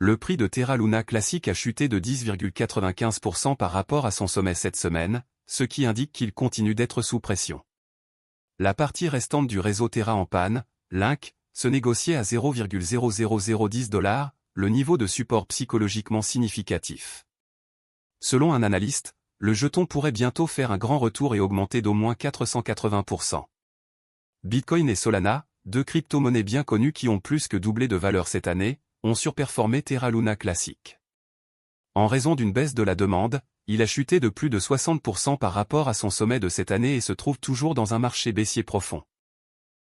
le prix de Terra Luna Classic a chuté de 10,95% par rapport à son sommet cette semaine, ce qui indique qu'il continue d'être sous pression. La partie restante du réseau Terra en panne, Link, se négociait à 0,00010 $, le niveau de support psychologiquement significatif. Selon un analyste, le jeton pourrait bientôt faire un grand retour et augmenter d'au moins 480%. Bitcoin et Solana, deux crypto-monnaies bien connues qui ont plus que doublé de valeur cette année, ont surperformé Terra Luna Classic. En raison d'une baisse de la demande, il a chuté de plus de 60% par rapport à son sommet de cette année et se trouve toujours dans un marché baissier profond.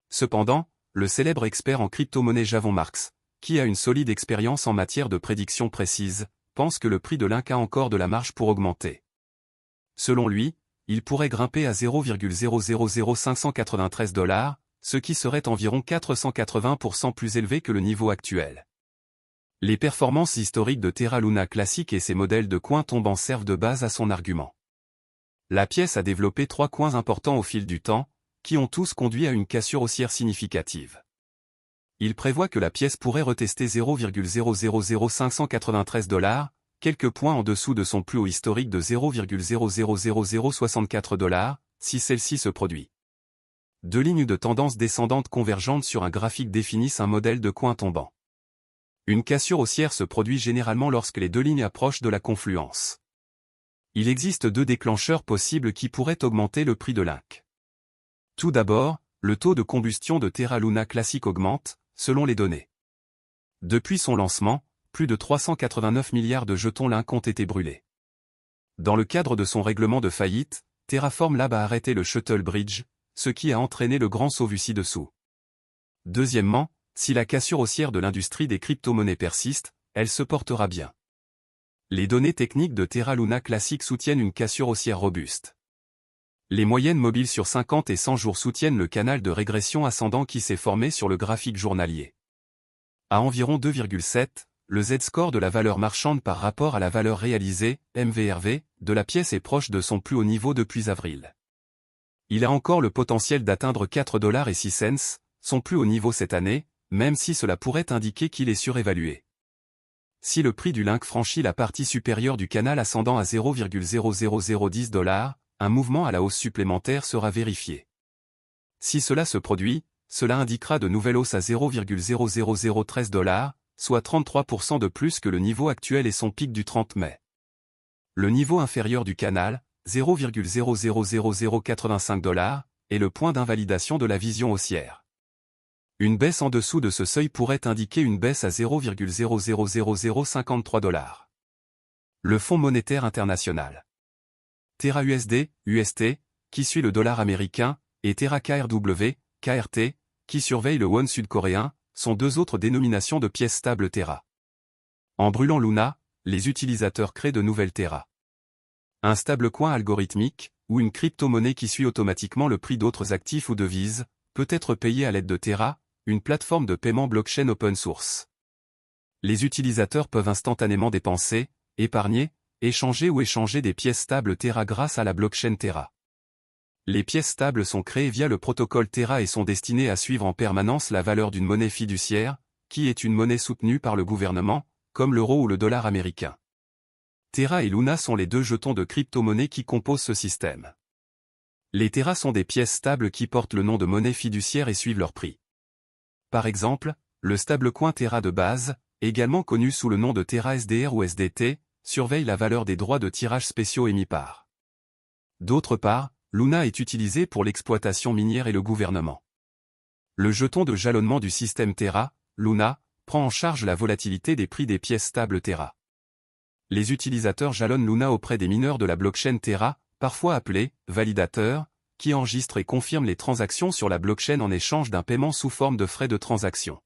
Cependant, le célèbre expert en crypto-monnaie Javon Marks, qui a une solide expérience en matière de prédiction précise, pense que le prix de Link a encore de la marge pour augmenter. Selon lui, il pourrait grimper à 0,000593 $, ce qui serait environ 480% plus élevé que le niveau actuel. Les performances historiques de Terra Luna Classic et ses modèles de coins tombants servent de base à son argument. La pièce a développé 3 coins importants au fil du temps, qui ont tous conduit à une cassure haussière significative. Il prévoit que la pièce pourrait retester 0,000593 $, quelques points en dessous de son plus haut historique de 0,000064 $, si celle-ci se produit. Deux lignes de tendance descendante convergentes sur un graphique définissent un modèle de coin tombant. Une cassure haussière se produit généralement lorsque les deux lignes approchent de la confluence. Il existe 2 déclencheurs possibles qui pourraient augmenter le prix de Link. Tout d'abord, le taux de combustion de Terra Luna Classic augmente, selon les données. Depuis son lancement, plus de 389 milliards de jetons Link ont été brûlés. Dans le cadre de son règlement de faillite, Terraform Lab a arrêté le Shuttle Bridge, ce qui a entraîné le grand saut vu ci-dessous. Deuxièmement, si la cassure haussière de l'industrie des crypto-monnaies persiste, elle se portera bien. Les données techniques de Terra Luna Classic soutiennent une cassure haussière robuste. Les moyennes mobiles sur 50 et 100 jours soutiennent le canal de régression ascendant qui s'est formé sur le graphique journalier. À environ 2,7, le Z-score de la valeur marchande par rapport à la valeur réalisée, MVRV, de la pièce est proche de son plus haut niveau depuis avril. Il a encore le potentiel d'atteindre 4,06 $, son plus haut niveau cette année, même si cela pourrait indiquer qu'il est surévalué. Si le prix du Link franchit la partie supérieure du canal ascendant à 0,00010 $, un mouvement à la hausse supplémentaire sera vérifié. Si cela se produit, cela indiquera de nouvelles hausses à 0,00013 $, soit 33% de plus que le niveau actuel et son pic du 30 mai. Le niveau inférieur du canal, 0,000085 $, est le point d'invalidation de la vision haussière. Une baisse en dessous de ce seuil pourrait indiquer une baisse à 0,000053 $. Le Fonds monétaire international. Terra USD, UST, qui suit le dollar américain, et Terra KRW, KRT, qui surveille le won sud-coréen, sont 2 autres dénominations de pièces stables Terra. En brûlant Luna, les utilisateurs créent de nouvelles Terra. Un stablecoin algorithmique, ou une crypto-monnaie qui suit automatiquement le prix d'autres actifs ou devises, peut être payé à l'aide de Terra, une plateforme de paiement blockchain open source. Les utilisateurs peuvent instantanément dépenser, épargner, échanger ou échanger des pièces stables Terra grâce à la blockchain Terra. Les pièces stables sont créées via le protocole Terra et sont destinées à suivre en permanence la valeur d'une monnaie fiduciaire, qui est une monnaie soutenue par le gouvernement, comme l'euro ou le dollar américain. Terra et Luna sont les 2 jetons de crypto-monnaie qui composent ce système. Les Terra sont des pièces stables qui portent le nom de monnaie fiduciaire et suivent leur prix. Par exemple, le stablecoin Terra de base, également connu sous le nom de Terra SDR ou SDT, surveille la valeur des droits de tirage spéciaux émis par. D'autre part, Luna est utilisé pour l'exploitation minière et le gouvernement. Le jeton de jalonnement du système Terra, Luna, prend en charge la volatilité des prix des pièces stables Terra. Les utilisateurs jalonnent Luna auprès des mineurs de la blockchain Terra, parfois appelés validateurs, qui enregistrent et confirment les transactions sur la blockchain en échange d'un paiement sous forme de frais de transaction.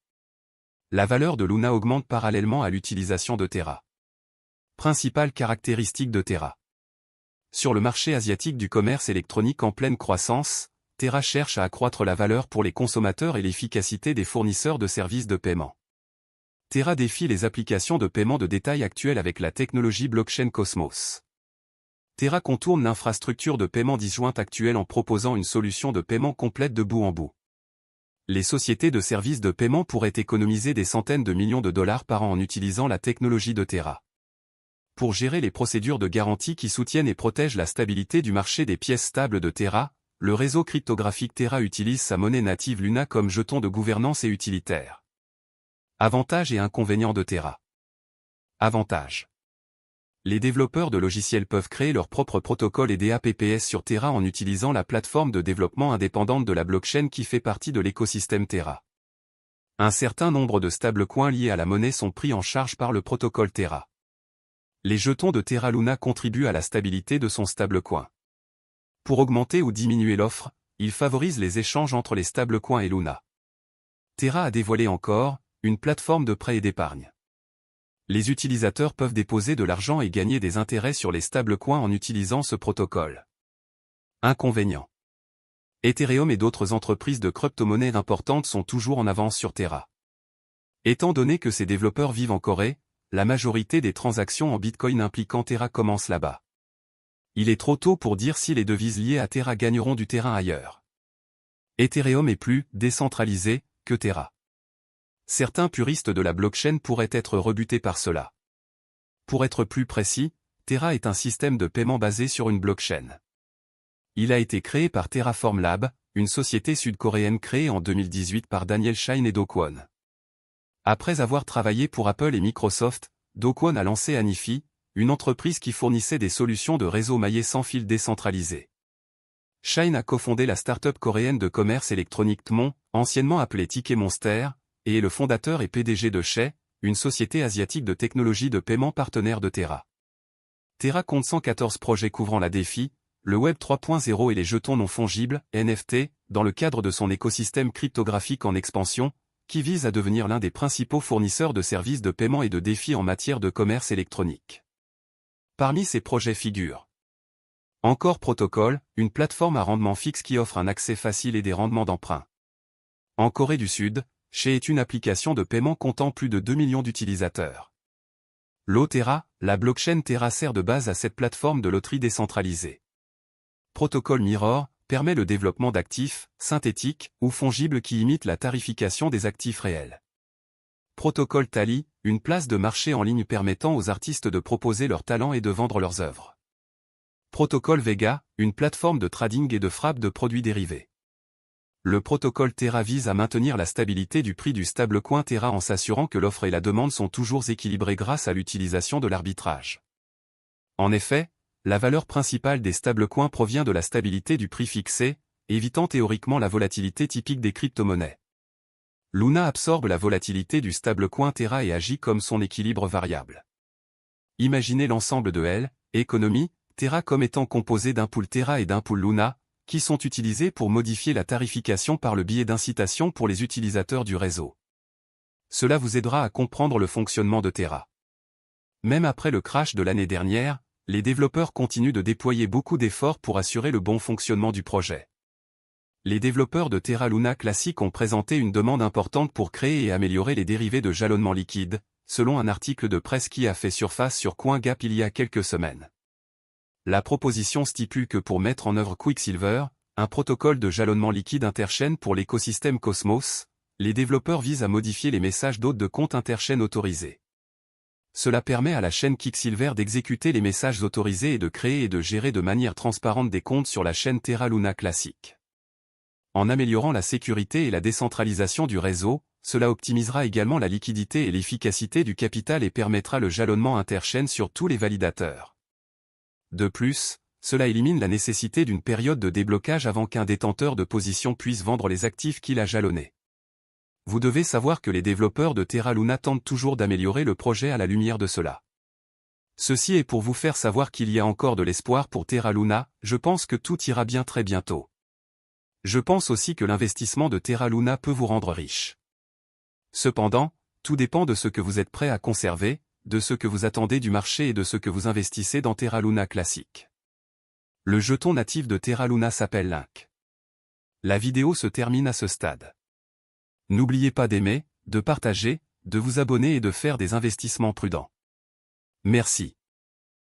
La valeur de Luna augmente parallèlement à l'utilisation de Terra. Principales caractéristiques de Terra. Sur le marché asiatique du commerce électronique en pleine croissance, Terra cherche à accroître la valeur pour les consommateurs et l'efficacité des fournisseurs de services de paiement. Terra défie les applications de paiement de détail actuelles avec la technologie blockchain Cosmos. Terra contourne l'infrastructure de paiement disjointe actuelle en proposant une solution de paiement complète de bout en bout. Les sociétés de services de paiement pourraient économiser des centaines de millions de dollars par an en utilisant la technologie de Terra. Pour gérer les procédures de garantie qui soutiennent et protègent la stabilité du marché des pièces stables de Terra, le réseau cryptographique Terra utilise sa monnaie native Luna comme jeton de gouvernance et utilitaire. Avantages et inconvénients de Terra. Avantages. Les développeurs de logiciels peuvent créer leur propre protocole et DApps sur Terra en utilisant la plateforme de développement indépendante de la blockchain qui fait partie de l'écosystème Terra. Un certain nombre de stablecoins liés à la monnaie sont pris en charge par le protocole Terra. Les jetons de Terra Luna contribuent à la stabilité de son stablecoin. Pour augmenter ou diminuer l'offre, il favorise les échanges entre les stablecoins et Luna. Terra a dévoilé encore une plateforme de prêt et d'épargne. Les utilisateurs peuvent déposer de l'argent et gagner des intérêts sur les stablecoins en utilisant ce protocole. Inconvénients. Ethereum et d'autres entreprises de crypto-monnaies importantes sont toujours en avance sur Terra. Étant donné que ces développeurs vivent en Corée, la majorité des transactions en Bitcoin impliquant Terra commencent là-bas. Il est trop tôt pour dire si les devises liées à Terra gagneront du terrain ailleurs. Ethereum est plus décentralisé que Terra. Certains puristes de la blockchain pourraient être rebutés par cela. Pour être plus précis, Terra est un système de paiement basé sur une blockchain. Il a été créé par Terraform Lab, une société sud-coréenne créée en 2018 par Daniel Shine et Do Kwon. Après avoir travaillé pour Apple et Microsoft, Do Kwon a lancé Anifi, une entreprise qui fournissait des solutions de réseau maillé sans fil décentralisé. Shine a cofondé la start-up coréenne de commerce électronique Tmon, anciennement appelée Ticket Monster, et est le fondateur et PDG de Shay, une société asiatique de technologie de paiement partenaire de Terra. Terra compte 114 projets couvrant la DeFi, le Web 3.0 et les jetons non fongibles, NFT, dans le cadre de son écosystème cryptographique en expansion, qui vise à devenir l'un des principaux fournisseurs de services de paiement et de défis en matière de commerce électronique. Parmi ces projets figurent Encore Protocol, une plateforme à rendement fixe qui offre un accès facile et des rendements d'emprunt. En Corée du Sud, Shay est une application de paiement comptant plus de 2 millions d'utilisateurs. Terra, la blockchain Terra sert de base à cette plateforme de loterie décentralisée. Protocol Mirror permet le développement d'actifs, synthétiques ou fongibles qui imitent la tarification des actifs réels. Protocol Tally, une place de marché en ligne permettant aux artistes de proposer leurs talents et de vendre leurs œuvres. Protocol Vega, une plateforme de trading et de frappe de produits dérivés. Le protocole Terra vise à maintenir la stabilité du prix du stablecoin Terra en s'assurant que l'offre et la demande sont toujours équilibrées grâce à l'utilisation de l'arbitrage. En effet, la valeur principale des stablecoins provient de la stabilité du prix fixé, évitant théoriquement la volatilité typique des crypto-monnaies. Luna absorbe la volatilité du stablecoin Terra et agit comme son équilibre variable. Imaginez l'ensemble de L, économie, Terra comme étant composé d'un pool Terra et d'un pool Luna, qui sont utilisés pour modifier la tarification par le biais d'incitation pour les utilisateurs du réseau. Cela vous aidera à comprendre le fonctionnement de Terra. Même après le crash de l'année dernière, les développeurs continuent de déployer beaucoup d'efforts pour assurer le bon fonctionnement du projet. Les développeurs de Terra Luna Classic ont présenté une demande importante pour créer et améliorer les dérivés de jalonnement liquide, selon un article de presse qui a fait surface sur CoinGap il y a quelques semaines. La proposition stipule que pour mettre en œuvre Quicksilver, un protocole de jalonnement liquide interchaîne pour l'écosystème Cosmos, les développeurs visent à modifier les messages d'hôtes de compte interchaîne autorisés. Cela permet à la chaîne Quicksilver d'exécuter les messages autorisés et de créer et de gérer de manière transparente des comptes sur la chaîne Terra Luna Classic. En améliorant la sécurité et la décentralisation du réseau, cela optimisera également la liquidité et l'efficacité du capital et permettra le jalonnement interchaîne sur tous les validateurs. De plus, cela élimine la nécessité d'une période de déblocage avant qu'un détenteur de position puisse vendre les actifs qu'il a jalonnés. Vous devez savoir que les développeurs de Terra Luna tentent toujours d'améliorer le projet à la lumière de cela. Ceci est pour vous faire savoir qu'il y a encore de l'espoir pour Terra Luna, je pense que tout ira bien très bientôt. Je pense aussi que l'investissement de Terra Luna peut vous rendre riche. Cependant, tout dépend de ce que vous êtes prêt à conserver, de ce que vous attendez du marché et de ce que vous investissez dans Terra Luna Classic. Le jeton natif de Terra Luna s'appelle Link. La vidéo se termine à ce stade. N'oubliez pas d'aimer, de partager, de vous abonner et de faire des investissements prudents. Merci.